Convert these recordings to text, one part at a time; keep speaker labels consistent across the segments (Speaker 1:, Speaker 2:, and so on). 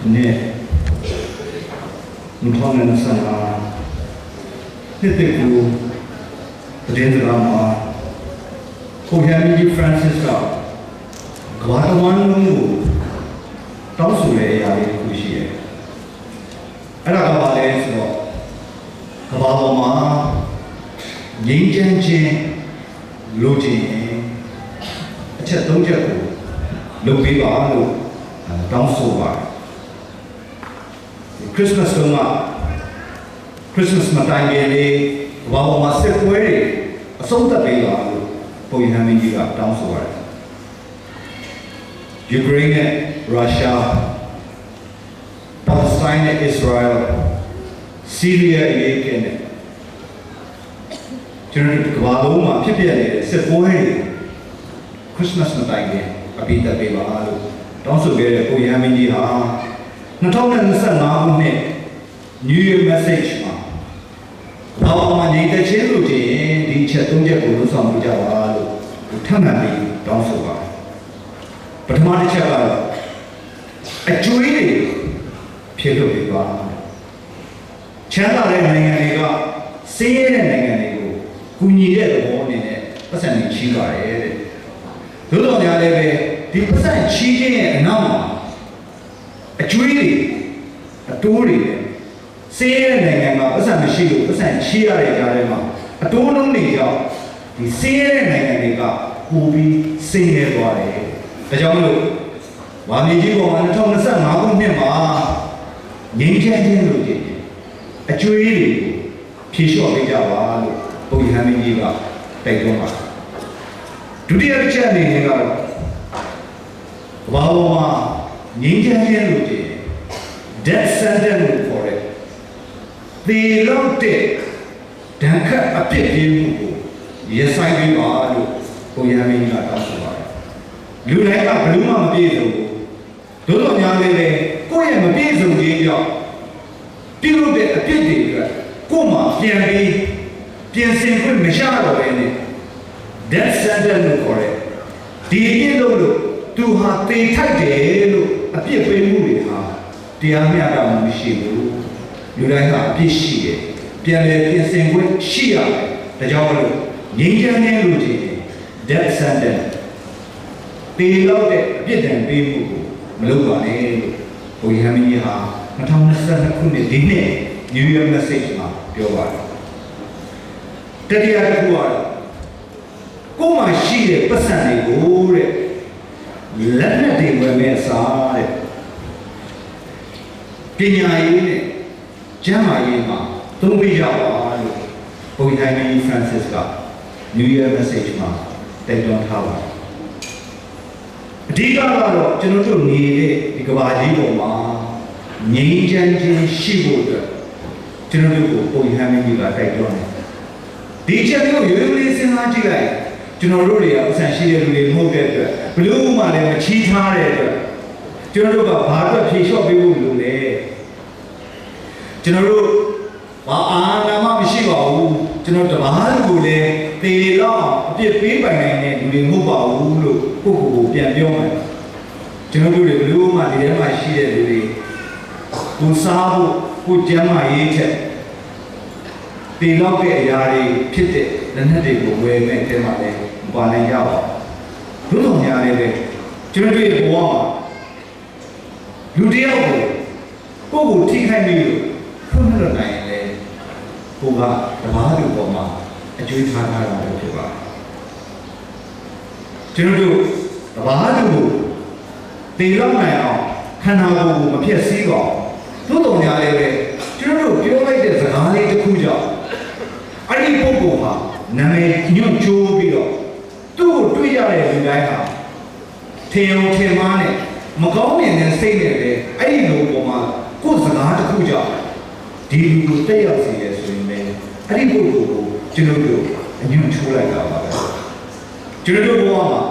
Speaker 1: 네, 무통하는 사람, 그때고 그대들아마 고향이 프란시스가 과도한တောင်းဆိုရရတဲ့ခုရှိတယ်။အဲ့ဒါကဘာလဲဆိုတော့ကဘာပေါ်မှာငြိမ်းချမ်းခြင်းလိုချင်အချက်၃ချက်ကိုလုပ်ပေးပါလို့တောင်းဆိုပါတယ်။ Christmas တုန်းက Christmas မတိုင်ခင်လေးကဘာပေါ်မှာစစ်ပွဲတွေအဆုံးသတ်ပေးပါလို့ပုံရဟန်းမင်းကြီးကတောင်းဆိုပါတယ်။ Ukraine နဲ့ Russia, Palestine နဲ့ Israel, Syria ရေးကနဲ့ကျွန်တော်တို့ကဘာလုံးမှာဖြစ်ပြနေတဲ့စစ်ပွဲတွေ Christmas မတိုင်ခင်အပိသက်ပေးပါလို့တောင်းဆိုခဲ့တဲ့ပုံရဟန်းမင်းကြီးဟာ2025ခုနှစ် New Year message မှာဘာမှနေတချင်းလို့တည်းဒီချက်၃ချက်ကိုလုံးဆောင်ကြပါလို့ထပ်မံပြီးတောင်းဆိုပါတယ်ပထမတစ်ချက်ကတော့အကျွေးတွေဖြစ်လို့ပြပါချမ်းသာတဲ့နိုင်ငံတွေကဆင်းရဲတဲ့နိုင်ငံတွေကိုကူညီတဲ့သဘောအနေနဲ့ပတ်စံတွေချီးပါတယ်တဲ့သို့တော်များလည်းပဲဒီပတ်စံချီးခြင်းရဲ့အနောက်မှာအကျွေးတွေအတိုးတွေဆင်းရဲတဲ့နိုင်ငံမှာပတ်စံမရှိလို့ပတ်စံချီးရတဲ့ကြားထဲမှာအတိုးလုံးတွေကြောင့်ဒီဆင်းရဲတဲ့နိုင်ငံတွေကပိုပြီးဆင်းရဲသွားတယ်ဒါကြောင့်မလို့ဝါမြေကြီးပေါ်မှာ2025ခုနှစ်မှာငြိမ်းချမ်းခြင်းလို့ကြည့်အကျွေးတွေကိုဖြေလျှော့ပေးကြပါလို့ပုံရဟန်းမင်းကြီးကတိုက်တွန်းပါတယ်ဒုတိယတစ်ချက်အနေနဲ့ကတော့ဘာလို့မှငြိမ်းချမ်းခြင်းလို့ကြည့် death sentence လို့ခေါ်တယ်သေလောက်တဲ့ဒဏ်ခတ်အပြစ်ပေးမှုကိုရင်ဆိုင်ပေးပါလို့ပုံရဟန်းမင်းကြီးကတောင်းဆိုပါတယ်လူတိုင်းကဘယ်လို့မှမပြည့်စုံဘူးသို့တော်များလည်းပဲကိုယ့်ရဲ့မပြည့်စုံခြင်းကြောင့်ပြုလုပ်တဲ့အပြစ်တွေအတွက်ကိုယ်မှပြန်ပြီးပြင်ဆင်ခွင့်မရတော့ဘဲနဲ့ death sentence လို့ခေါ်တဲ့ဒီအပြစ်လို့သူဟာသေထိုက်တယ်လို့အပြစ်ပေးမှုတွေဟာတရားမျှတမှုမရှိဘူးလူတိုင်းကအပြစ်ရှိတယ်ပြန်လည်ပြင်ဆင်ခွင့်ရှိရတယ်ဒါကြောင့်မလို့ငြိမ်းချမ်းခြင်းလို့ကြည့် death sentenceပေလောက်တဲ့အပြစ်ဒဏ်ပေးမှုကိုမလုပ်ပါနဲ့လို့ဘုရားမင်းကြီးဟာ2022ခုနှစ်ဒီနှစ် New Year message မှာပြောပါတယ်တတိယတစ်ခုကတော့ကိုယ်မှာရှိတဲ့ပတ်စံတွေကိုတဲ့လက်နဲ့တွေဝယ်မဲ့အစားတဲ့ပညာရေးနဲ့ကျမ်းမာရေးမှာသုံးပေးကြပါလို့ဘုရားမင်းကြီး Francis က New Year message မှာတိုက်တွန်းထားပါတယ်အဓိကတော့ကျွန်တော်တို့နေတဲ့ဒီကမ္ဘာကြီးပေါ်မှာငြိမ်းချမ်းခြင်းရှိဖို့အတွက်ကျွန်တော်တို့ကိုပုံရဟန်းမင်းကြီးကတိုက်တွန်းတယ်ဒီချက်မျိုးရိုးရိုးလေးစဉ်းစားကြည့်လိုက်ကျွန်တော်တို့တွေကဥစ္စာရှိတဲ့လူတွေမဟုတ်တဲ့အတွက်ဘလို့မှလည်းမချီးထားတဲ့အတွက်ကျွန်တော်တို့ကဘာအတွက်ဖြေလျှော့ပေးဖို့လိုလဲကျွန်တော်တို့ဘာအာဏာမှမရှိပါဘူးကျွန်တော်တပါးလူကိုလည်းသေလောက်အပြစ်ပေးပိုင်နိုင်တဲ့လူတွေမဟုတ်ပါဘူးလို့ကိုယ့်ကိုယ်ကိုပြန်ပြောမယ်ကျွန်တော်တို့တွေဘလို့မှဒီထဲမှာရှိတဲ့လူတွေကိုစားဖို့ကိုကျမ်းမာရေးချက်သေလောက်တဲ့အရာတွေဖြစ်တဲ့လက်နက်တွေကိုဝယ်မဲ့အဲမှာလည်းမပါနိုင်ကြပါဘူးတို့တော်များလည်းပဲကျွန်တော်တို့ရဲ့ဘဝမှာလူတယောက်ကိုကိုထိခိုက်ပြီးလို့ဖွင့်လို့နိုင်ရင်လည်းကိုကတမားလူပေါ်မှာအကျွေးထားတာလို့ဖြစ်ပါတယ်ကျွန်တော်တို့တမားလူကိုသေလောက်နိုင်အောင်ခန္ဓာကိုယ်ကိုမဖြစ်စည်းပါဘူးတို့တော်များလည်းပဲကျွန်တော်တို့ပြောလိုက်တဲ့စကားလေးတစ်ခုကြောင့်အဲ့ဒီပုဂ္ဂိုလ်ဟာနာမည်ညွှန်ကျိုးပြီးတော့သူ့ကိုတွေ့ရတဲ့လူတိုင်းဟာထေယုံထေမားနဲ့မကောင်းမြင်တဲ့စိတ်နဲ့ပဲအဲ့ဒီလူပေါ်မှာကိုယ်စကားတစ်ခုကြောင့်ဒီလူကိုတက်ရောက်စေရဆိုရင်လည်းအဲ့ဒီပုဂ္ဂိုလ်ကိုကျွန်တော်တို့အညွှန်ချိုးလိုက်တာပါပဲကျွန်တော်တို့ဘဝမှာ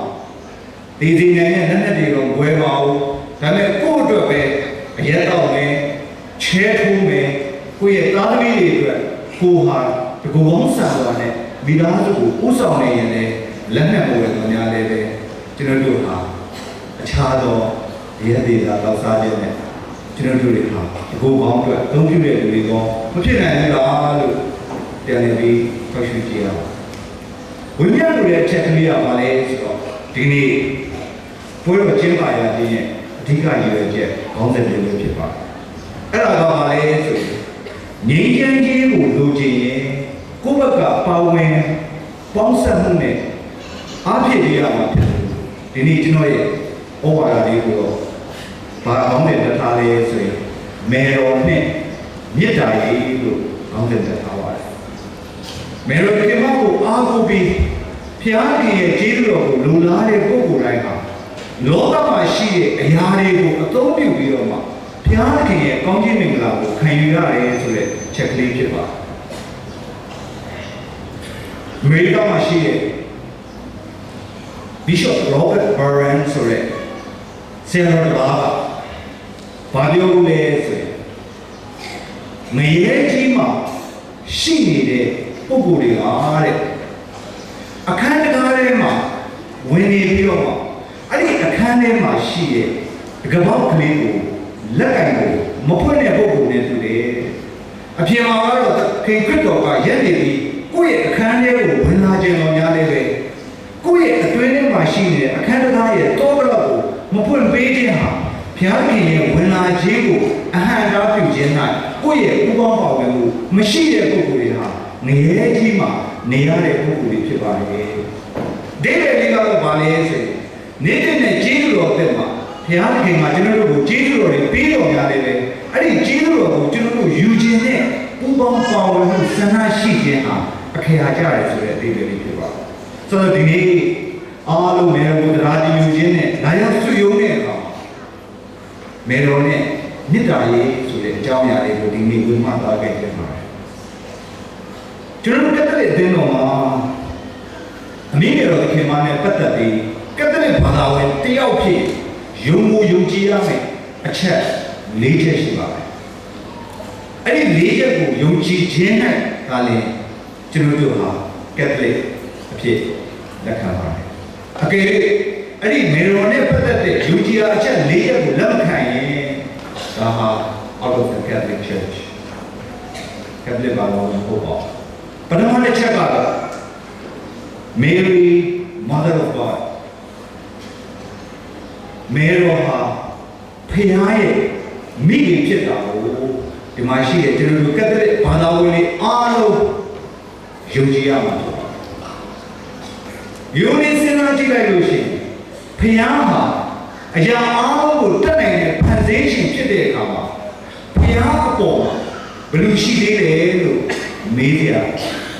Speaker 1: ဒီနိုင်တဲ့လက်နက်တွေတော့ဝယ်ပါဦးဒါပေမဲ့ကိုယ့်အတွက်ပဲအရက်တော့မယ်ချဲထိုးမယ်ကိုယ့်ရဲ့သားသမီးတွေအတွက်ကိုဟာတကူပေါင်းဆံသွားနဲ့မိသားစုကိုဥဆောင်နေရင်လည်းလက်နက်ပေါ်တော်များလည်းပဲကျွန်တော်တို့ဟာအခြားသောရဲဒေသလောက်စားခြင်းနဲ့ ကျွန်တော်တို့တွေဟာဒီကောင်းအတွက်သုံးပြတဲ့လူတွေကောမဖြစ်နိုင်ဘူးလားလို့ပြန်နေပြီးထောက်ရှုကြည့်ရအောင်ဝိညာဉ်တို့ရဲ့အချက်ကလေးကပါလဲဆိုတော့ဒီနေ့ဘွဲတော်ကျင်းပါရခြင်းရဲ့အဓိကရည်ရွယ်ချက်ခေါင်းစဉ်လေးဖြစ်ပါတယ်အဲ့ဒါကပါလဲဆိုရင်ငြိမ်းချမ်းခြင်းကိုလိုချင်ရင်ကိုယ့်ဘက်ကပါဝင်ပေါင်းစပ်မှုနဲ့အားဖြည့်ရမှာဖြစ်တယ်ဒီနေ့ကျွန်တော်ရဲ့ဩဝါဒလေးကိုတော့ဘာကောင်းတဲ့တထားလေးဆိုရင်မေတော်နဲ့မြစ်တာရေးလို့ကောင်းတဲ့တထားပါတယ်မေတော်ဒီမှာကိုအားကိုပြီးဖျားခင်ရဲ့ကျေးဇူးတော်ကိုလူလားတဲ့ပုဂ္ဂိုလ်တိုင်းဟာလောကမှာရှိတဲ့အရာတွေကိုအသုံးပြုပြီးတော့မှဖျားခင်ရဲ့ကောင်းခြင်းမင်္ဂလာကိုခံယူရတယ်ဆိုတဲ့ချက်ကလေးဖြစ်ပါတယ်အမေရိကန်မှာရှိတဲ့ Bishop Robert Barron ဆိုတဲ့ဆရာတော်ကဘာပြောလဲဆိုရင်ငရဲကြီးမှာရှိနေတဲ့ပုဂ္ဂိုလ်တွေကတဲ့အခန်းတကားထဲမှာဝင်နေပြီးတော့အဲ့ဒီအခန်းထဲမှာရှိတဲ့ကပောက်ကလေးကိုလက်ကင်ကိုမဖွင့်တဲ့ပုဂ္ဂိုလ်နဲ့တူတယ်အပြင်မှာကတော့ခင်ခရစ်တော်ကရက်နေပြီးကိုယ့်ရဲ့အခန်းထဲကိုဝင်လာခြင်းတော်များလည်းပဲကိုယ့်ရဲ့အတွင်းထဲမှာရှိနေတဲ့အခန်းတကားရဲ့တောကလောက်ကိုမဖွင့်ပေးခြင်းဟာဘုရားခင်ရဲ့ဝင်လာခြင်းကိုအဟံကားပြုခြင်း၌ကိုယ့်ရဲ့ဥပမာပါဝင်မှုမရှိတဲ့ပုဂ္ဂိုလ်တွေဟာငရဲကြီးမှာနေရတဲ့ပုဂ္ဂိုလ်တွေဖြစ်ပါလေ။ဒီလေလေးကတော့ဗာလဲဆိုရင်နေတဲ့ကျေးဇူးတော်တဲ့မှာဘုရားခင်ကကျွန်တော်တို့ကိုကျေးဇူးတော်တွေပေးတော်များတယ်ပဲ။အဲ့ဒီကျေးဇူးတော်ကိုကျွန်တော်တို့ယူခြင်းနဲ့ဥပမာပါဝင်မှုဆန္ဒရှိခြင်းဟာအခရာကြရတယ်ဆိုတဲ့အသေးလေးဖြစ်ပါဆိုတော့ဒီနေ့အားလုံးမေတော်ကိုတရားကြည်ယူခြင်းနဲ့လာရောက်ဆွေးရုံးတဲ့အခါမေတော်နဲ့မေတ္တာရေးဆိုတဲ့အကြောင်းအရာလေးကိုဒီနေ့ဝိမာသားခဲ့ကြပါတယ်ကျွန်တော်တို့ကတည်းကအသင်းတော်မှာအမိမေတော်သခင်မနဲ့ပတ်သက်ပြီးကတည်းကဘာသာဝင်တယောက်ဖြစ်ယုံမှုယုံကြည်ရမယ်အချက်၄ချက်ရှိပါတယ်အဲ့ဒီ၄ချက်ကိုယုံကြည်ခြင်းနဲ့ဒါလည်းကျွန်တော်တို့ဟာကက်သလစ်အဖြစ်လက်ခံပါတယ်အကယ်၍အဲ့ဒီမေတော်နဲ့ပတ်သက်တဲ့ယုံကြည်ရာအချက်၄ချက်ကိုလက်မခံရင်ဒါဟာ out of the Catholic Church Catholic ဘာလို့မဟုတ်ပါဘူးပထမတစ်ချက်ကတော့ Mary Mother of God မေတော်ဟာဖခင်ရဲ့မိခင်ဖြစ်တာကိုဒီမှာရှိတဲ့ကျွန်တော်တို့ကက်သလစ်ဘာသာဝင်တွေအားလုံးယုံကြည်ရမှာဖြစ်ပါတယ်။ယုံနေစဉ်းစားကြည့်လိုက်လို့ရှိရင်ဖခင်ဟာအရာအားလုံးကိုတတ်နိုင်တဲ့ဖန်ဆင်းရှင်ဖြစ်တဲ့အခါမှာဖခင်အပေါ်မှာဘယ်လိုရှိသေးလဲလို့မေးကြ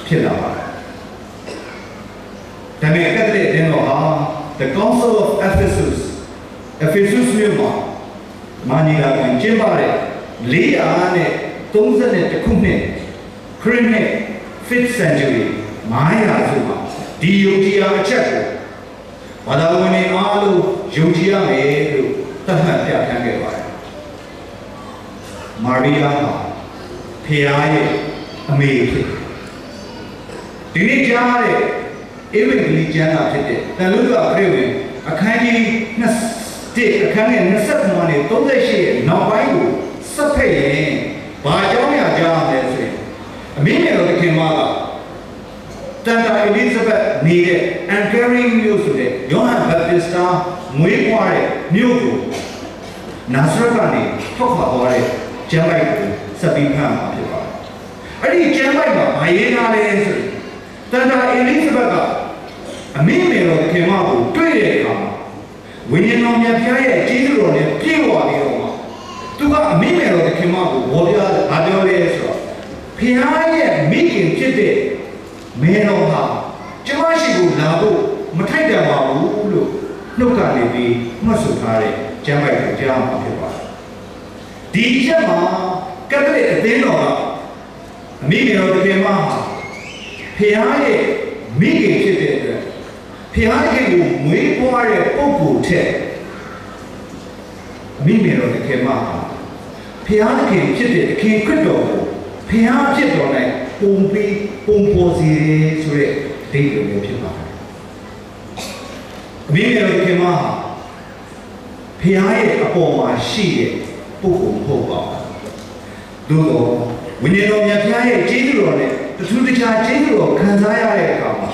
Speaker 1: ဖြစ်လာပါတယ်။ဒါပေမဲ့ကက်သလစ်တဲ့တော့ဟာ The Council of Ephesus မြို့မှာမာနီလာကကျင်းပတဲ့432ခုနှစ်ခရစ်နှစ် 5th century 900စုမှာဒီယုံကြည်ရာအချက်ကိုဘာသာဝင်တွေအားလုံးယုံကြည်ရမယ်လို့သတ်မှတ်ပြဋ္ဌာန်းခဲ့ပါတယ်။မာရိယာဟာဖခင်ရဲ့အမေဖြစ်ဒီနေ့ကြားတဲ့ဧဝံဂေလိကျမ်းစာဖြစ်တဲ့တန်လုကာခရစ်ဝင်အခန်းကြီး21အခန်းငယ်29နဲ့38ရဲ့နောက်ပိုင်းကိုစက်ဖက်ရင်ဘာကြောင့်ညာကြားရလဲဆိုရင်အမင်းငယ်တော်သခင်မကတန်တာအလီဇဘက်နေတဲ့ Ankara မြို့ဆိုတဲ့ယောဟန်ဘပ်တစ်စတာမွေးဖွားတဲ့မြို့ကိုနာဇရက်ကနေထွက်ခွာသွားတဲ့ကျမ်းပိုက်ကိုစက်ပြီးဖတ်မှာဖြစ်ပါတယ်။အဲ့ဒီကျမ်းပိုက်မှာဘာရေးထားလဲဆိုရင်တန်တာအလီဇဘက်ကအမင်းငယ်တော်သခင်မကိုတွေ့တဲ့အခါဝိညာဉ်တော်မြတ်ဖျားရဲ့ကျေးဇူးတော်နဲ့ပြည့်ဝပြီးတော့သူကအမင်းငယ်တော်သခင်မကိုဝေါ်ပြတယ်။ဘာပြောလဲဆိုတော့ဖျားရဲ့မိခင်ဖြစ်တဲ့မေတော်ဟာကျမရှိကိုလာဖို့မထိုက်တန်ပါဘူးလို့နှုတ်ကနေပြီးမှတ်ဆိုထားတဲ့ကျမ်းပိုက်ကိုကြားမှာဖြစ်ပါတယ်။ဒီချက်မှာကက်သလစ်အသင်းတော်ကအမိမေတော်သခင်မဟာဖျားရဲ့မိခင်ဖြစ်တဲ့အတွက်ဖျားခင်ကိုမွေးဖွားတဲ့ပုဂ္ဂိုလ်ထက်အမိမေတော်သခင်မဟာဖျားခင်ဖြစ်တဲ့သခင်ခရစ်တော်ကိုဖျားဖြစ်တော်၌ပုံပေါ်စီဆိုတဲ့ဒိတ်လိုမျိုးဖြစ်ပါတယ်။အမင်းရဲ့ခင်မဟာဖျားရဲ့အပေါ်မှာရှိတဲ့ ပုဂ္ဂိုလ်မဟုတ်ပါဘူးသို့တော့ဝိညာဉ်တော်မြတ်ဖျားရဲ့ကျေးဇူးတော်နဲ့တထူးတခြားကျေးဇူးတော်ခံစားရတဲ့အခါမှာ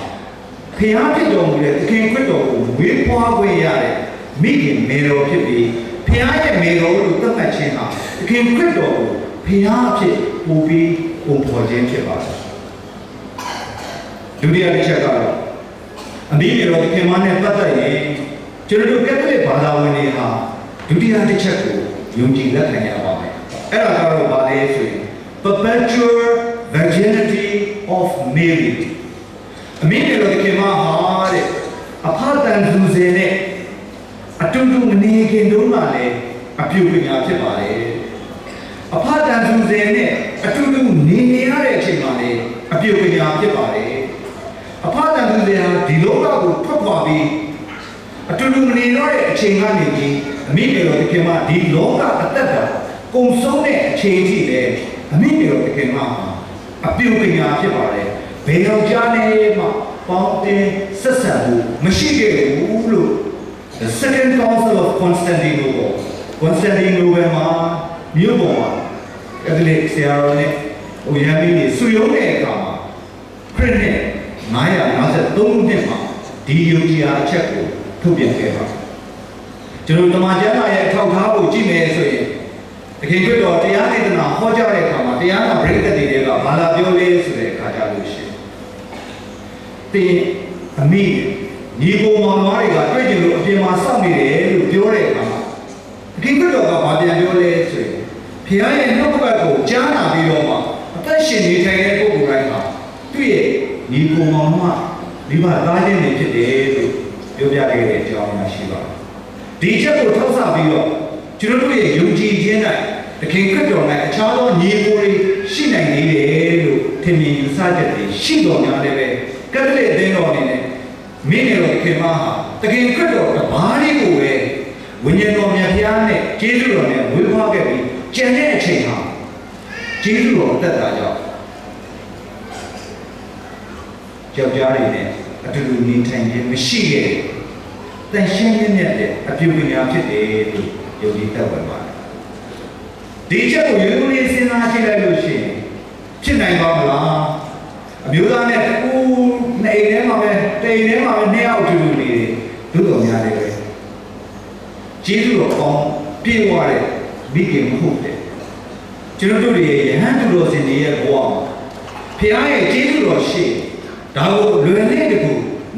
Speaker 1: ဖျားဖြစ်တော်မူတဲ့သခင်ခရစ်တော်ကိုဝေးပွားခွင့်ရတဲ့မိခင်မေတော်ဖြစ်ပြီးဖျားရဲ့မေတော်လို့သတ်မှတ်ခြင်းဟာသခင်ခရစ်တော်ကိုဖျားဖြစ်ပို့ပြီးပုံဖော်ခြင်းဖြစ်ပါတယ်ဒုတိယတစ်ချက်ကတော့အမိမေတော်သခင်မနဲ့ပတ်သက်ရင်ကျွန်တော်တို့ကက်သလစ်ဘာသာဝင်တွေဟာဒုတိယတစ်ချက်ကိုယုံကြည်လက်ခံရပါမယ်အဲ့ဒါကတော့ဘာလဲဆိုရင် perpetual virginity of Mary အမိမေတော်သခင်မဟာတဲ့အဖတန်သူစင်နဲ့အတူတူမနေခင်တုန်းကလည်းအပြုပညာဖြစ်ပါလေအဖတန်သူစင်နဲ့အတူတူနေရတဲ့အချိန်မှာလည်းအပြုပညာဖြစ်ပါလေအဖတန်သူစင်ဟာဒီလောကကိုထွက်ခွာပြီးအတူတူမနေတော့တဲ့အချိန်ကနေပြီးအမိမေတော်သခင်မဒီလောကအသက်တာကုံဆုံးတဲ့အချိန်ထိလည်းအမိမေတော်သခင်မအပြုပညာဖြစ်ပါလေဘယ်ယောက်ျားနဲ့မှပေါင်းတင်ဆက်ဆံမှုမရှိခဲ့ဘူးလို့ The Second Council of Constantinople မှာမြို့ပေါ်မှာကက်သလစ်ဆရာတော်နဲ့ဟိုရန်ပြီးနေစုယုံတဲ့အခါမှာခရစ်နှစ်953ခုနှစ်မှာဒီယုံကြည်ရာအချက်ကိုထုတ်ပြန်ခဲ့ပါကျွန်တော်တမန်ကျမ်းစာရဲ့အထောက်အထားကိုကြည့်မယ်ဆိုရင်တခင်ခရစ်တော်တရားဒေသနာဟောကြားတဲ့အခါမှာတရားနာပရိသတ်တွေကဘာလာပြောလဲဆိုတဲ့အခါကြလို့ရှိရင်တင်အမိညီကိုမောင်နှမတွေကတွေ့ကြလို့အပြင်မှာစောင့်နေတယ်လို့ပြောတဲ့အခါမှာတခင်ခရစ်တော်ကဘာပြန်ပြောလဲဆိုရင်ဖခင်ရဲ့နှုတ်ကပတ်ကိုကြားနာပြီးတော့မှအသက်ရှင်နေထိုင်တဲ့ပုဂ္ဂိုလ်တိုင်းဟာသူ့ရဲ့ညီကိုမောင်နှမဒီမှာသားချင်းတွေဖြစ်တယ်လို့ပြောပြခဲ့တဲ့အကြောင်းအရာရှိပါတယ်ဒီချက်ကိုထောက်ဆပြီးတော့ကျွန်တော်တို့ရဲ့ယုံကြည်ခြင်း၌တခင်ခရစ်တော်၌အခြားသောညီကိုတွေရှိနိုင်နေတယ်လို့ထင်မြင်ယူဆချက်တွေရှိတော်များလည်းပဲကက်သလစ်အသင်းတော်အနေနဲ့မင်းငယ်တော်ခင်မဟာတခင်ခရစ်တော်ကဘာတွေကိုပဲဝိညာဉ်တော်မြတ်ဖျားနဲ့ကျေးဇူးတော်နဲ့ဝေဖွားခဲ့ပြီးကျန်တဲ့အချိန်ဟာကျေးဇူးတော်အသက်တာကြောင့်ကြောက်ကြရတဲ့အတူတူနေထိုင်ခြင်းမရှိခဲ့တန်ရှင်းမြတ်တဲ့အပြုပညာဖြစ်တယ်လို့ယုံကြည်တတ်ဝင်ပါတယ်ဒီချက်ကိုရိုးရိုးလေးစဉ်းစားကြည့်လိုက်လို့ရှိရင်ဖြစ်နိုင်ပါမလားအမျိုးသားနဲ့တူနေထဲမှာပဲတိမ်ထဲမှာပဲနှစ်ယောက်တူတူနေတယ်သို့တော်များလည်းပဲကျေးဇူးတော်ကောင်းပြေဝတဲ့မိခင်မဟုတ်တဲ့ကျွန်တော်တို့ရဲ့ယဟန်သူတော်စင်တွေရဲ့ဘဝမှာဖခင်ရဲ့ကျေးဇူးတော်ရှိဒါကိုလွယ်တဲ့တကူ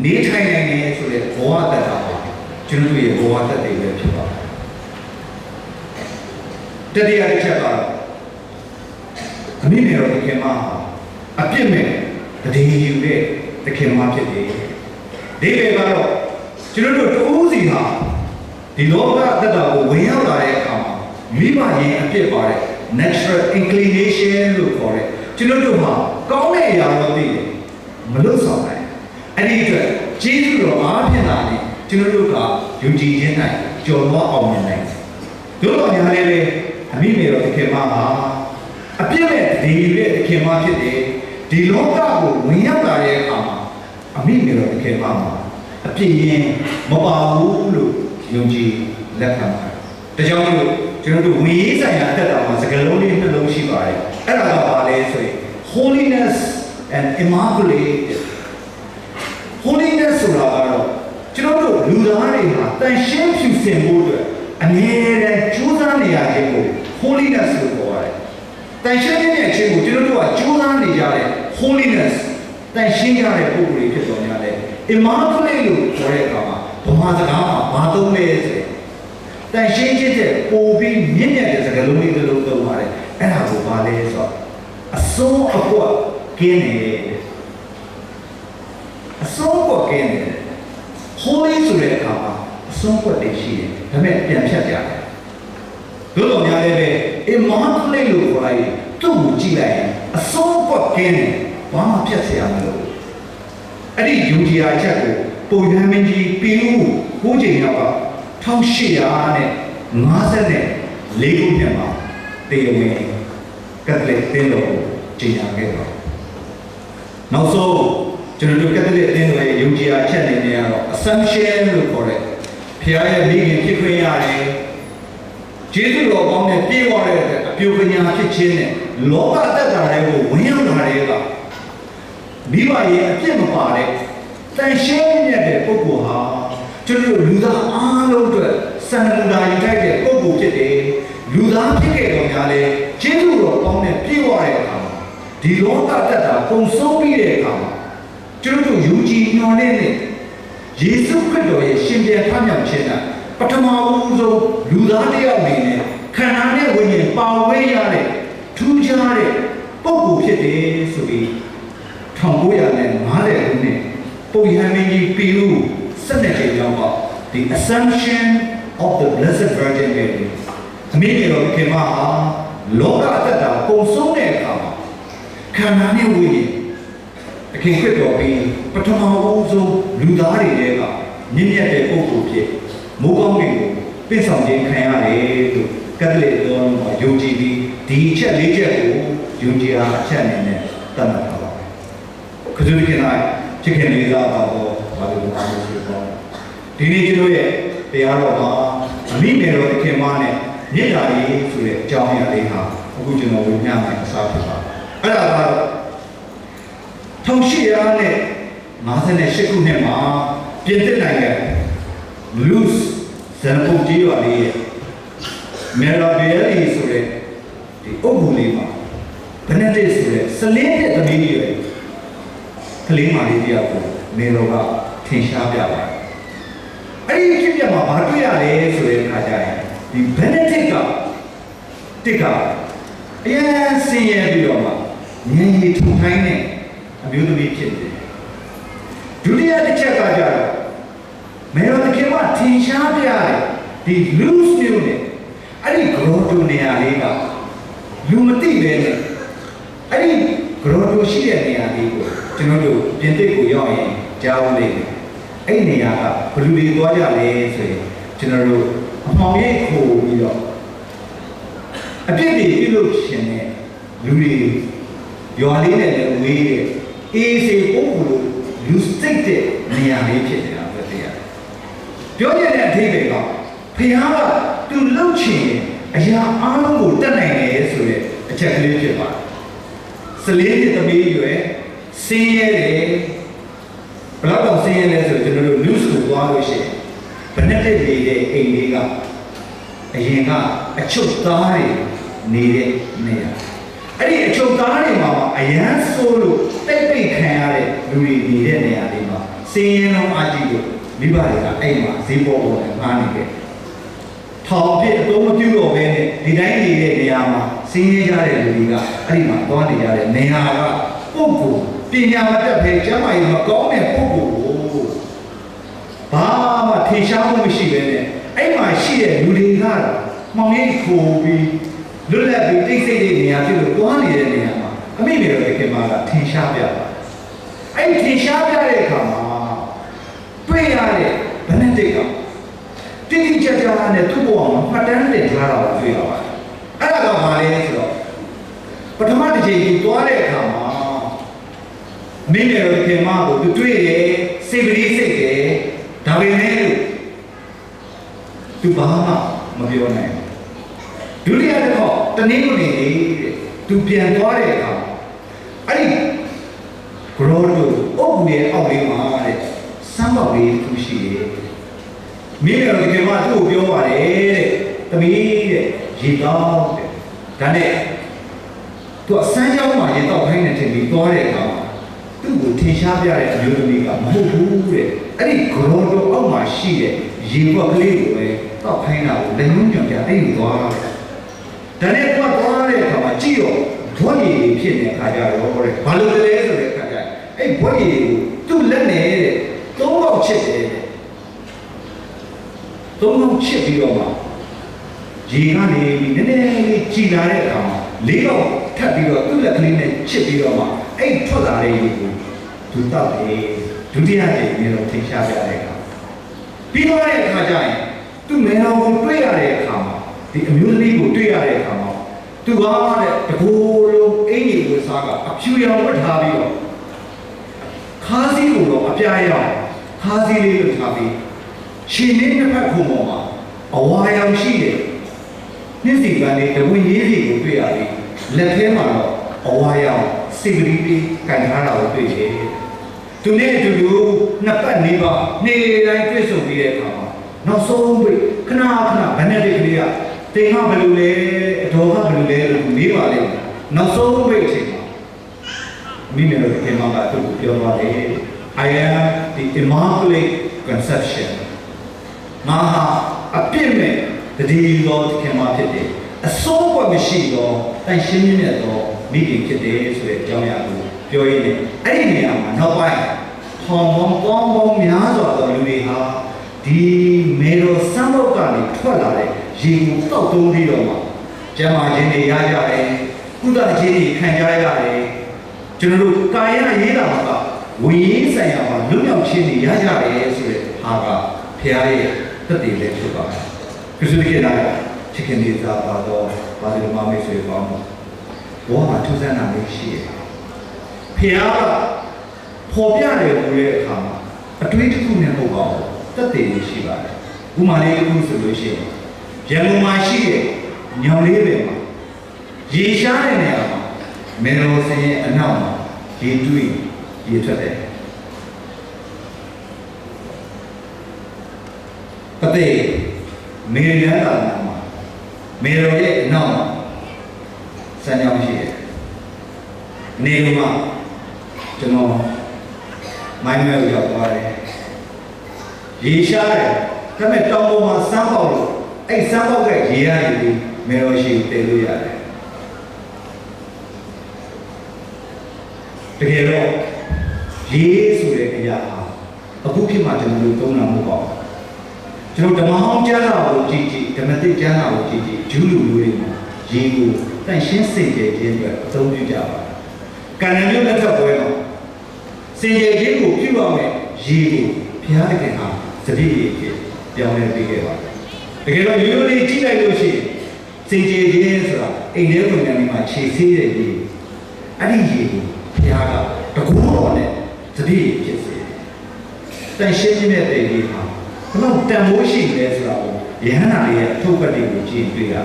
Speaker 1: နေထိုင်နိုင်တယ်ဆိုတဲ့ဘဝတတ်တာပါကျွန်တော်တို့ရဲ့ဘဝတတ်တွေပဲဖြစ်ပါတယ်တတိယတစ်ချက်ကတော့အမိမေတော်သခင်မအပြစ်မဲ့တည်ယူတဲ့သခင်မဖြစ်တယ်ဒီလေကတော့ကျွန်တော်တို့တူးစီဟာဒီလောကအတ္တကိုဝင်ရောက်လာတဲ့အခါမှာမိဘရင်အပြစ်ပါတဲ့ natural inclination လို့ခေါ်တဲ့ကျွန်တော်တို့မှာကောင်းတဲ့အရာတော့သိတယ်မလွတ်ဆောင်နိုင်အဲ့ဒီအတွက်ကျေးဇူးတော်အားဖြင့်လာတယ်ကျွန်တော်တို့ကယုံကြည်ခြင်း၌ကြော်လွှားအောင်မြင်နိုင်တယ်တို့တော်များလည်းပဲအမိမေတော်သခင်မဟာအပြစ်မဲ့ဒီရဲ့သခင်မဖြစ်တယ်ဒီလောကကိုဝင်ရောက်လာတဲ့အခါမှာအမိမေတော်သခင်မဟာအပြစ်ရင်မပါဘူးလို့ယုံကြည်လက်ခံပါတယ်ဒါကြောင့်မို့ကျွန်တော်တို့ဝင်ရေးဆိုင်ရာအသက်တာမှာစကားလုံးလေးနှလုံးရှိပါတယ်အဲ့ဒါကဘာလဲဆိုရင် holiness and immaculate holiness ဆိုတာကတော့ကျွန်တော်တို့လူသားတွေဟာတန်ရှင်းဖြူစင်ဖို့အတွက်အမြဲတမ်းကြိုးစားနေရခြင်းကို holiness လို့ခေါ်ရတယ်။တန်ရှင်းတဲ့အခြင်းကိုကျွန်တော်တို့ကကြိုးစားနေကြတဲ့ holiness တန်ရှင်းကြတဲ့ပုဂ္ဂိုလ်တွေဖြစ်တော်များတယ် immaculate လို့ခေါ်တဲ့အခါမှာဗမာစကားမှာဘာသုံးလဲဆိုရင်တန်ရှင်းခြင်းတဲ့ပိုပြီးမြင့်မြတ်တဲ့စကားလုံးလေးတစ်လုံးသုံးပါတယ်။အဲ့ဒါကိုဘာလဲဆိုတော့အဆုံးအကွက်ကင်းနေတယ်အဆုံးအကွက်ကင်းနေတယ် holy ဆိုတဲ့အခါမှာအဆုံးအကွက်တွေရှိတယ်ဒါပေမဲ့ပြန်ဖြတ်ကြတယ်။တို့တော်များလည်းပဲ immaculate လို့ခေါ်လိုက်သူ့ကိုကြည့်လိုက်ရင်အဆုံးအကွက်ကင်းတယ်ဘာမှဖြတ်เสียမလို့အဲ့ဒီယုံကြည်ရာချက်ကိုပုံရမ်းမင်းကြီးပြည်ဦးကိုးချိန်ရောက်က1854ခုနှစ်မှာတရားဝင်ကက်သလစ်သင်းတော်ကိုကြေညာခဲ့ပါနောက်ဆုံးကျွန်တော်တို့ကက်သလစ်သင်းတော်ရဲ့ယုံကြည်ရာချက်အနေနဲ့ကတော့ assumption လို့ခေါ်တဲ့ဖခင်ရဲ့မိခင်ဖြစ်ခွင့်ရတယ် ကျေးဇူးတော်ကောင်းနဲ့ပြေးသွားတဲ့အပြုပညာဖြစ်ခြင်းနဲ့လောကသက်တာတွေကိုဝင်ရောက်လာတဲ့ကမိဘရဲ့အပြစ်မပါတဲ့တန်ရှင်းမြတ်တဲ့ပုဂ္ဂိုလ်ဟာကျွန်တော်လူသားအားလုံးအတွက်စံလူသားယူထိုက်တဲ့ပုဂ္ဂိုလ်ဖြစ်တယ်လူသားဖြစ်ခဲ့တော်များလဲကျေးဇူးတော်ကောင်းနဲ့ပြေးသွားတဲ့အခါဒီလောကသက်တာပုံဆုံးပြီးတဲ့အခါကျွန်တော်ယုံကြည်မျှော်လင့်တဲ့ယေရှုခရစ်တော်ရဲ့ရှင်ပြန်ထမြောက်ခြင်းကပထမဦးဆုံးလူသားတစ်ယောက်အနေနဲ့ခန္ဓာနဲ့ဝိညာဉ်ပါဝင်ရတဲ့ထူးခြားတဲ့ပုဂ္ဂိုလ်ဖြစ်တယ်ဆိုပြီး1950ခုနှစ်ပုပ်ရဟန်းမင်းကြီးပေရု12ချိန်ကျောင်းက The Assumption of the Blessed Virgin Mary အမိမြေတော်ခင်မဟာလောကအသက်တာပုံဆုံးတဲ့အခါမှာခန္ဓာနဲ့ဝိညာဉ်အခင်ခရစ်တော်ပြီးပထမဦးဆုံးလူသားတွေထဲကမြင့်မြတ်တဲ့ပုဂ္ဂိုလ်ဖြစ်မိုးကောင်းကင်ကိုပြည့်ဆောင်ခြင်းခံရတယ်လို့ကက်သလစ်တော်မှာယုံကြည်ပြီးဒီအချက်၄ချက်ကိုယုံကြည်အားအချက်အနေနဲ့သတ်မှတ်ထားပါတယ်။ခရစ်ခင်၌ချစ်ခင်လေးစားပါတော့ဘာလို့အားလို့ဆိုတော့ဒီနေ့ကျွန်တော်ရဲ့တရားတော်မှာအမိမေတော်ခင်မနဲ့မြစ်တာရေးဆိုတဲ့အကြောင်းအရာလေးဟာအခုကျွန်တော်ဝိညာဉ်မှာအစားဖြစ်ပါတယ်။အဲ့ဒါကတော့1858ခုနှစ်မှာပြင်သစ်နိုင်ငံလူးဇန်ပုတ်ကြီးရွာလေးရဲ့မေရာဘယ်လီဆိုတဲ့ဒီအုပ်ကူလေးမှာဘယ်နဲ့တည်းဆိုတဲ့စလင်းတဲ့သမီးကြီးရဲ့ကလေးမလေးတယောက်ကိုမေတော်ကထင်ရှားပြပါတယ်။အဲ့ဒီဖြစ်ပြမှာဘာတွေ့ရလဲဆိုတဲ့အခါကျရင်ဒီဘယ်နဲ့တစ်ကအရင်ဆင်းရဲပြီးတော့မှငြိမ်ရထူထိုင်းတဲ့အမျိုးသမီးဖြစ်တယ်။ဒုတိယတစ်ချက်ကကြတော့မေတော်တခင်ကထင်ရှားပြတယ်ဒီလူးစ်မျိုးနဲ့အဲ့ဒီဂရောတိုနေရာလေးကလူမသိပဲနဲ့အဲ့ဒီဂရောတိုရှိတဲ့နေရာလေးကိုကျွန်တော်တို့ပြင်သစ်ကိုရောက်ရင်ကြားဦးလိမ့်မယ်အဲ့ဒီနေရာကဘလူတွေသွားကြလဲဆိုရင်ကျွန်တော်တို့အမှောင်ရိပ်ခိုပြီးတော့အပြစ်တွေပြုလုပ်ရှင်တဲ့လူတွေရွာလေးနဲ့လည်းဝေးတဲ့အေးစေပုဂ္ဂိုလ်လူစိတ်တဲ့နေရာလေးဖြစ်နေတာပဲတရားပြောရတဲ့အဓိပ္ပာယ်ကဖခင်ကသူလှုပ်ချင်အရာအားလုံးကိုတတ်နိုင်တယ်ဆိုတဲ့အချက်ကလေးဖြစ်ပါတယ်စလင်းတဲ့သမီးရွယ်ဆင်းရဲတယ်ဘယ်တော့ဆင်းရဲလဲဆိုကျွန်တော်တို့ news ကိုသွားလို့ရှိရင်ဘယ်နဲ့တည်းနေတဲ့အိမ်လေးကအရင်ကအချုပ်သားတွေနေတဲ့နေရာအဲ့ဒီအချုပ်သားတွေမှာအရန်ဆိုးလို့တိတ်ပိတ်ခံရတဲ့လူတွေနေတဲ့နေရာတွေမှာစင်းရဲလုံးအကြည့်လို့မိဘတွေကအဲ့မှာဈေးပေါ်ပေါ်နဲ့ငားနေခဲ့ထောင်ဖြစ်အသုံးမပြုတော့ဘဲနဲ့ဒီတိုင်းနေတဲ့နေရာမှာစင်းရဲကြတဲ့လူတွေကအဲ့ဒီမှာသွားနေကြတဲ့နေရာကပုဂ္ဂိုလ်ပညာမတတ်ဘဲကျမ်းမာရေးမကောင်းတဲ့ပုဂ္ဂိုလ်ကိုဘာမှထင်ရှားမှုမရှိဘဲနဲ့အဲ့မှာရှိတဲ့လူတွေကတော့မှောင်ရိပ်ခိုပြီးလွတ်လပ်ပြီးတိတ်ဆိတ်တဲ့နေရာဖြစ်လို့သွားနေတဲ့နေရာမှာအမိမြေတော်ရဲ့ခင်မကထင်ရှားပြပါအဲ့ဒီထင်ရှားပြတဲ့အခါမှာတွေ့ရတဲ့ဘယ်နဲ့တိတ်ကတိတိကျကျနဲ့သူ့ဘဝမှာမှတ်တမ်းတင်ထားတာကိုတွေ့ရပါတယ်အဲ့ဒါကဘာလဲဆိုတော့ပထမတစ်ချိန်ကြီးသွားတဲ့အခါမှာမိမြေတော်ခင်မကိုသူတွေ့တယ်စိတ်ပရိစိတ်တယ်ဒါပေမဲ့သူဘာမှမပြောနိုင်ဘူးဒုတိယတစ်ခေါက်တနည်းလို့နေတယ်သူပြန်သွားတဲ့အခါအဲ့ဒီဂရောတို့အုပ်ရဲ့အောက်လေးမှာတဲ့စမ်းပေါက်လေးသူရှိတယ်မိမြေတော်ခင်မသူ့ကိုပြောပါတယ်တဲ့သမီးတဲ့ရေတောက်တဲ့ဒါနဲ့သူအစမ်းကြောင်းမှာရေတောက်ခိုင်းနေတယ်ပြီးသွားတဲ့အခါသူ့ကိုထင်ရှားပြတဲ့အမျိုးသမီးကမဟုတ်ဘူးတဲ့အဲ့ဒီဂရောတို့အောက်မှာရှိတဲ့ရေဘွက်ကလေးကိုပဲတောက်ခိုင်းတာကိုလက်လုံးညွှန်ပြအဲ့ဒီသွားတယ်ဒါနဲ့ကွာသွားတဲ့အခါမှာကြည့်ရောဘွက်ရည်ဖြစ်နေတဲ့အခါကျတော့တဲ့ဘာလို့လဲဆိုတဲ့အခါကျအဲ့ဘွက်ရည်ကိုသူ့လက်နဲ့တဲ့သုံးပေါက်ချစ်တယ်တဲ့သုံးပေါက်ချစ်ပြီးတော့မှရေကနေပြီးနည်းနည်းလေးကြည်လာတဲ့အခါမှာလေးတော့ထပ်ပြီးတော့သူ့လက်ကလေးနဲ့ချစ်ပြီးတော့မှအဲ့ထွက်လာတဲ့ရေကိုသူတောက်တယ်ဒုတိယကြိမ်မျိုးတော့ထင်ရှားပြတဲ့အခါပြီးတော့တဲ့အခါကျရင်သူ့မေတော်ကိုတွေ့ရတဲ့အခါမှာဒီအမျိုးသမီးကိုတွေ့ရတဲ့အခါမှာသူကတဲ့တကိုယ်လုံးအင်ကြီးကိုစားကအဖြူရောင်ဝတ်ထားပြီးတော့ခါးစည်းကိုတော့အပြာရောင်ခါးစည်းလေးကိုထားပြီးရှင်လေးတစ်ဖက်ခုံပေါ်မှာအဝါရောင်ရှိတယ် နေ့စီကနေ့တဝင်းရေးစီကိုတွေ့ရပြီလက်ထဲမှာတော့အဝါရောင်စိတ်ကလေးလေးကန်ထားတာကိုတွေ့တယ်သူနဲ့အတူတူနှစ်ပတ်နေပါနေ့တိုင်းတွေ့ဆုံပြီးတဲ့အခါမှာနောက်ဆုံးတွေ့ခဏဘယ်နဲ့တည်းကလေးကတင်ကဘယ်လိုလဲအတော်ကဘယ်လိုလဲလို့မေးပါလိမ့်မယ်နောက်ဆုံးတွေ့အချိန်မှာမိမိတို့ဒီမှာကသူ့ကိုပြောသွားတယ် I am the immaculate conception ငါဟာအပြစ်မဲ့တတိယသောခင်မဖြစ်တယ်အစိုးရမရှိသောတိုင်ရှင်းမြတ်သောမိခင်ဖြစ်တယ်ဆိုတဲ့အကြောင်းအရာကိုပြောရင်းနဲ့အဲ့ဒီနေရာမှာနောက်ပိုင်းထောင်ပေါင်းပေါင်းများစွာသောလူတွေဟာဒီမေတော်စံဘုတ်ကနေထွက်လာတဲ့ရေကိုတောက်သုံးပြီးတော့မှကျမ်းမာခြင်းတွေရကြတယ်ကုသခြင်းတွေခံကြရတယ်ကျွန်တော်တို့ကာယရေးတာမှာဝိညာဉ်ဆိုင်ရာမှာလွတ်မြောက်ခြင်းတွေရကြတယ်ဆိုတဲ့ဟာကဖခင်ရဲ့တသက်လေးဖြစ်ပါတယ်ခရစ်တော်ရဲ့နာချစ်ခင်လေးသာပါတော့ဘာလို့မမေ့ဆွေပေါင်းဘောမှာထူးဆန်းတာလေးရှိတယ်ဖခင်ကပေါ်ပြတယ်ဆိုတဲ့အခါမှာအတွေးတစ်ခုနဲ့မဟုတ်ပါဘူးတသက်လေးရှိပါတယ်ဥမာလေးတစ်ခုဆိုလို့ရှိရင်ရန်ကုန်မှာရှိတဲ့ညောင်လေးတွေမှာရေရှားတဲ့နေရာမှာမေတော်စင်ရဲ့အနောက်မှာရေတွင်းရေထွက်တယ်အသေးမေရန်တာမှာမေတော်ရဲ့အနောက်မှာစံကြောင်းရှိတယ်နေမှာကျွန်တော်မိုင်းမဲကိုရောက်သွားတယ်ရေရှားတယ်ဒါပေမဲ့တောင်ပေါ်မှာစမ်းပေါက်လို့အဲ့စမ်းပေါက်ကရေရည်ပြီးမေတော်ရှိတည်လို့ရတယ်တကယ်တော့ရေးဆိုတဲ့အရာဟာအခုဖြစ်မှကျွန်တော်တို့သုံးတာမဟုတ်ပါဘူးကျွန်တော်ဓမ္မဟောင်းကျမ်းစာကိုကြည့်ဓမ္မသစ်ကျမ်းစာကိုကြည့်ဂျူးလူမျိုးတွေမှာရေးကိုတန့်ရှင်းစင်ကြယ်ခြင်းအတွက်အသုံးပြုကြပါတယ်ကံရံမျိုးလက်ထပ်ပွဲမှာစင်ကြယ်ခြင်းကိုပြုရမယ်ရေးကိုဘုရားသခင်ဟာသတိရည်ဖြစ်ပြောင်းလဲပေးခဲ့ပါတယ်တကယ်တော့ရိုးရိုးလေးကြည့်လိုက်လို့ရှိရင်စင်ကြယ်ခြင်းဆိုတာအိမ်ထဲဝင်နေမှာခြေဆေးတဲ့ရေးအဲ့ဒီရေးကိုဘုရားကတကူတော်နဲ့သတိဖြစ်စေတန်ရှင်းခြင်းနဲ့တည်ပြီးဟာဘလို့တန်ဖိုးရှိလဲဆိုတာကိုယဟန္တာရဲ့အထုပ်ပတ်တွေကိုကြည့်တွေ့ရ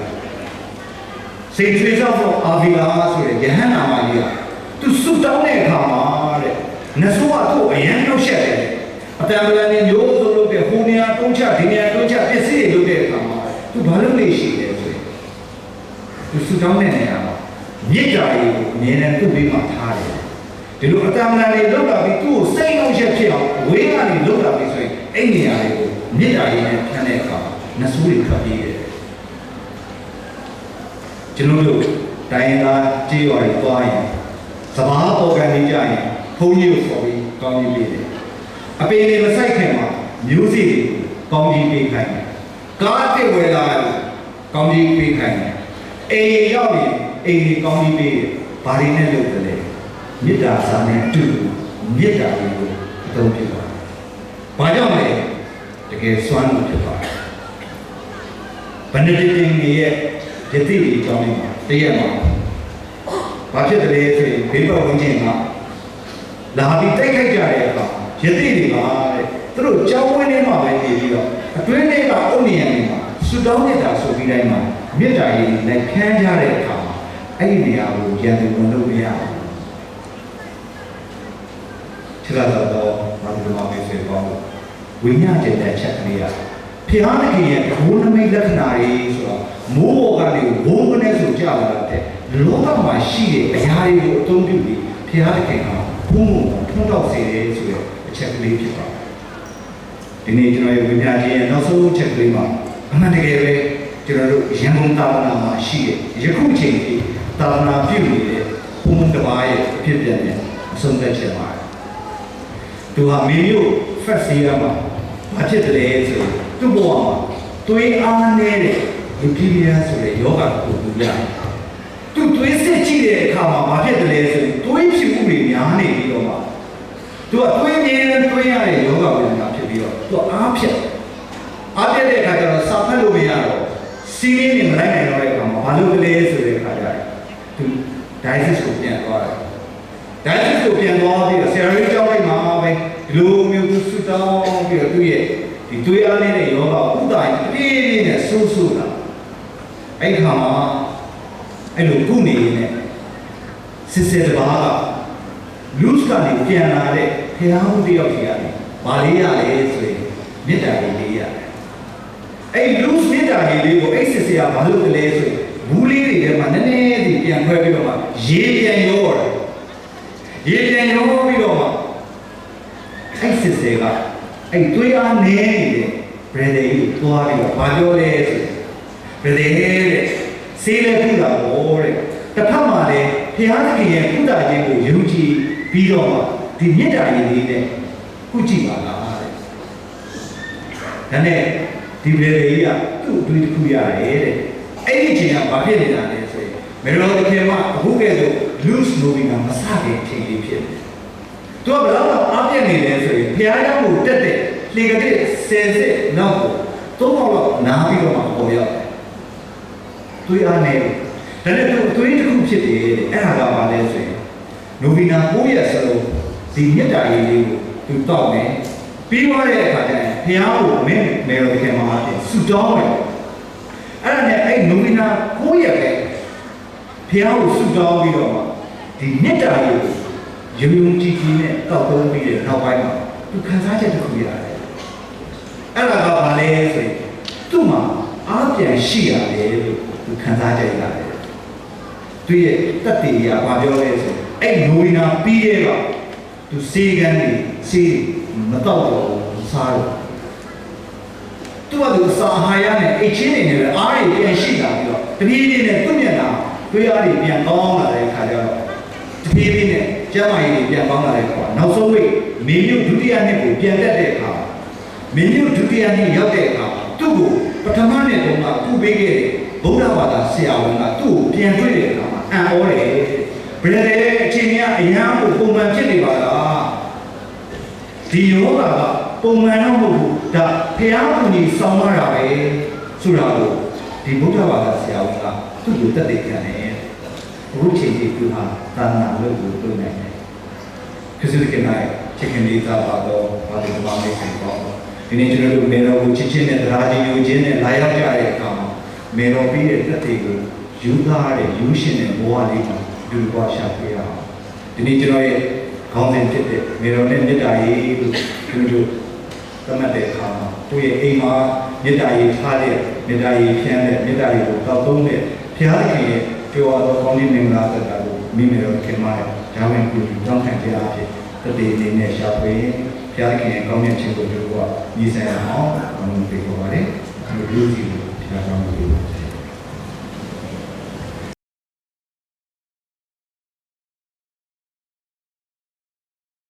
Speaker 1: စိတ်ထွေးသောအာဗီလာဆိုတဲ့ယဟန္တာမကြီးကသူဆုတောင်းတဲ့အခါမှာတဲ့နတ်ဆိုးကသူ့အယံနှုတ်ဆက်တယ်အတန်ပလန်နဲ့မျိုးစုံလုပ်တဲ့ဟိုနေရာတုံးချဒီနေရာတုံးချပစ္စည်းတွေလုပ်တဲ့အခါမှာသူဘာလို့လဲရှိတယ်ဆိုရင်သူဆုတောင်းတဲ့နေရာမှာမြစ်တာကြီးကိုအမြဲတမ်းသူ့ဘေးမှာထားတယ်ဒီလိုအတမန်လေးလောက်လာပြီးသူ့ကိုစိတ်နှောက်ရက်ဖြစ်အောင်ဝေးကနေလောက်လာပြီးဆိုရင်အဲ့နေရာလေးကိုမြစ်တာရည်နဲ့ဖြန်းတဲ့အခါနတ်ဆိုးတွေထွက်ပြေးတယ်ကျွန်တော်တို့တိုင်းသားကြေးရွာတွေသွားရင်စဘာပေါ်ကနေကြရင်ဘုန်းကြီးကိုခေါ်ပြီးကောင်းကြီးပေးတယ်အပင်တွေမဆိုင်ခင်မှာမျိုးစေ့တွေကောင်းကြီးပေးခိုင်းတယ်ကားတစ်ဝယ်လာလို့ကောင်းကြီးပေးခိုင်းတယ်အိမ်ရောက်ရင်အိမ်ကြီးကောင်းကြီးပေးတယ်ဘာတွေနဲ့လုပ်တယ်လဲမေတ္တာစာနဲ့အတူမေတ္တာကိုအသုံးပြုပါတယ်။ဘာကြောင့်လဲတကယ်စွမ်းလို့ဖြစ်ပါတယ်။ဗန္ဒတိတင်ရဲ့ယတိတွေအကြောင်းလေးမှာတရက်မှာဘာဖြစ်တယ်လဲဆိုရင်ဘေးပတ်ဝန်းကျင်ကလာပြီးတိုက်ခိုက်ကြတဲ့အခါယတိတွေကတဲ့သူတို့ကြောင်းဝင်းထဲမှာပဲနေပြီးတော့အတွင်းထဲကအုတ်နေရနေမှာစွတောင်းနေတာဆိုပြီးတိုင်းမှာမေတ္တာရည်နဲ့ခန်းကြတဲ့အခါမှာအဲ့ဒီနေရာကိုရန်သူဝင်လို့မရဘူးခြေလာတော့ဘာလို့မှမဆွေးပေါင်းဝိညာဉ်ကျတဲ့ချက်ကလေးရဖျားသခင်ရဲ့ဘုန်းနမိတ်လက္ခဏာတွေဆိုတော့မိုးပေါ်ကနေဘုန်းကနေဆိုကြလာတဲ့လောကမှာရှိတဲ့အရာတွေကိုအသုံးပြုပြီးဖျားသခင်ကဘုန်းကိုထွန်းတောက်စေတယ်ဆိုတဲ့အချက်ကလေးဖြစ်ပါတယ်ဒီနေ့ကျွန်တော်ရဲ့ဝိညာဉ်ချင်းရဲ့နောက်ဆုံးချက်ကလေးမှာအမှန်တကယ်ပဲကျွန်တော်တို့ရန်ကုန်တာဝနာမှာရှိတဲ့ယခုချိန်ထိတာဝနာပြုနေတဲ့ဘုန်းတစ်ပါးရဲ့အဖြစ်ပြန်တဲ့အဆုံးသတ်ချက်ပါသူဟာမင်းတို့ first year မှာဘာဖြစ်တယ်ဆိုရင်သူ့ဘဝမှာသွေးအားနေတဲ့လူကြီးများဆိုတဲ့ယောဂကိုသူရတယ်သူသွေးစစ်ကြည့်တဲ့အခါမှာဘာဖြစ်တယ်ဆိုရင်သွေးဖြူတွေများနေပြီးတော့မှသူကသွေးမြင်သွေးရတဲ့ယောဂဝေဒနာဖြစ်ပြီးတော့သူအားဖြတ်တဲ့အခါကျတော့စာဖတ်လို့မရတော့စီးရင်းနဲ့မလိုက်နိုင်တော့တဲ့အခါမှာဘာလို့လဲဆိုတဲ့အခါကျတော့သူ dialysis ကိုပြန်သွားတယ်dialysis ကိုပြန်သွားပြီးတော့ဆရာကြီးကြောက်လိုက်မှာပဲဒီလိုမျိုးသူဆူတောင်းပြီးတော့သူ့ရဲ့ဒီသွေးအားနေတဲ့ယောဂဥဒ္ဒါရင်တပြေးပြေးနဲ့ဆိုးဆိုးလာ အဲ့ခါမှာအဲ့လိုကုနေနေစစ်စစ်တပါးကလူးကနေပြန်လာတဲ့ဖျားမှုတယောက်ကြီးရတယ်။ဘာလေးရလဲဆိုရင်မေတ္တာလေးရတယ်။အဲ့လူးမေတ္တာလေးကိုအဲ့စစ်စစ်ကဘာလို့လဲဆိုရင်ဘူးလေးတွေထဲမှာနည်းနည်းစီပြန်ခွဲပြီးတော့မှရေပြန်ရောတယ်။ရေပြန်ရောပြီးတော့မှအဲ့စစ်စစ်ကအဲ့သွေးအားနေနေတဲ့ဘရဒယ်ကြီးကိုသွားပြီးတော့ဘာပြောလဲဆိုဘရဒယ်တဲ့ဆေးလဲခုတာဘောတဲ့တစ်ဖက်မှာလည်းဘုရားသခင်ရဲ့ကုသခြင်းကိုယုံကြည်ပြီးတော့မှဒီမေတ္တာရည်လေးနဲ့ခုကြည့်ပါလားတဲ့ဒါနဲ့ဒီဘရဒယ်ကြီးကသူ့အတွေ့တစ်ခုရတယ်တဲ့အဲ့ဒီချိန်ကဘာဖြစ်နေတာလဲဆိုရင်မေရောသခင်ကအခုကဲဆို loose moving ကမစခင်ချိန်လေးဖြစ်တယ်သူကဘယ်တော့အားပြည့်နေလဲဆိုရင်ဘုရားကျောင်းကိုတက်တဲ့လေကတဲ့ဆယ်စစ်နောက်ကိုသုံးပေါက်လောက်နားပြီးတော့မှပေါ်ရောက်တယ်သွေးအားနေတယ်ဒါနဲ့သူသွေးတစ်ခုဖြစ်တယ်တဲ့အဲ့ဒါကဘာလဲဆိုရင်နိုဗီနာ9ရက်စလုံးဒီမြတ်တာရေးလေးကိုသူတောက်မယ်ပြီးသွားတဲ့အခါကျရင်ဘုရားကိုမင်းမေရောခင်မှာဆူတောင်းတယ်အဲ့ဒါနဲ့အဲ့နိုဗီနာ9ရက်ပဲဘုရားကိုဆူတောင်းပြီးတော့မှဒီမြတ်တာရေးကိုယုံကြည်ကြည်နဲ့တောက်သုံးပြီးတဲ့နောက်ပိုင်းမှာသူခံစားချက်တစ်ခုရတယ်အဲ့ဒါကဘာလဲဆိုရင်သူ့မှာအားပြန်ရှိရတယ်လို့သူခံစားချက်ရတယ်သူရဲ့တက်တည်ရဘာပြောလဲဆိုအဲ့နိုဝီနာပြီးရဲ့ကသူစေကန်းနေစေမတော့တော့စားတော့သူကသူစာဟာရနဲ့အချင်းနေနဲ့အားရပြန်ရှိလာပြီးတော့တပြေးပြေးနဲ့သူ့မျက်နှာတွေးအားတွေပြန်ကောင်းလာတဲ့ခါကျတော့တပြေးပြေးနဲ့ကျမ်းမာရေးတွေပြန်ကောင်းလာတဲ့ခါနောက်ဆုံးweekမေမြို့ဒုတိယနှစ်ကိုပြန်တက်တဲ့အခါမင်းတို့ဒုတိယနေ့ရောက်တဲ့အခါသူ့ကိုပထမနေ့တုန်းကသူ့ပေးခဲ့တဲ့ဗုဒ္ဓဘာသာဆရာဝန်ကသူ့ကိုပြန်တွေ့တဲ့အခါမှာအံ့ဩတယ်ဘယ်လဲအချိန်ကြီးအရန်ကိုပုံမှန်ဖြစ်နေပါလားဒီယောဂကပုံမှန်တော့မဟုတ်ဘူးဒါဖျားကူကြီးဆောင်းရတာပဲဆိုတာကိုဒီဗုဒ္ဓဘာသာဆရာဝန်ကသူ့ကိုတက်တဲ့ခံတယ်ဘုရားရှင်သူဟာသာနာလို့ကိုတွေ့နိုင်တယ်ခရစ်ကနိုင်ချက်ခင်လေးသာပါတော့ဘာလို့ဘာလို့ဆိုင်တော့ဒီနေ့ကျွန်တော်တို့မေတော်ကိုချစ်ချင်းနဲ့တရားချင်းယူခြင်းနဲ့လာရောက်ကြတဲ့အခါမှာမေတော်ပြီးတဲ့သက်တွေကိုယူသားတဲ့ယူရှင်တဲ့ဘဝလေးကိုဒီလိုပါရှာပြရအောင်ဒီနေ့ကျွန်တော်ရဲ့ခေါင်းစဉ်ဖြစ်တဲ့မေတော်နဲ့မေတ္တာရေးလို့ကျွန်တော်တို့သတ်မှတ်တဲ့အခါမှာသူ့ရဲ့အိမ်မှာမေတ္တာရေးထားတဲ့မေတ္တာရေးဖြန်းတဲ့မေတ္တာရေးကိုတောက်သုံးတဲ့ဘုရားခင်ရဲ့ပြောရသောကောင်းခြင်းမင်္ဂလာသက်တာကိုမိမေတော်ခင်မှာဓာဝင်ကိုတောင်းခံကြအဖြစ်တတိအနေနဲ့ရှာဖွေဘုရားခင်ရဲ့ကောင်းမြတ်ခြင်းကိုတို့ကညီဆိုင်အောင်ဘုံပေးပေါ်ပါတယ်ဒီလိုစီကိုဘုရားကောင်းလို့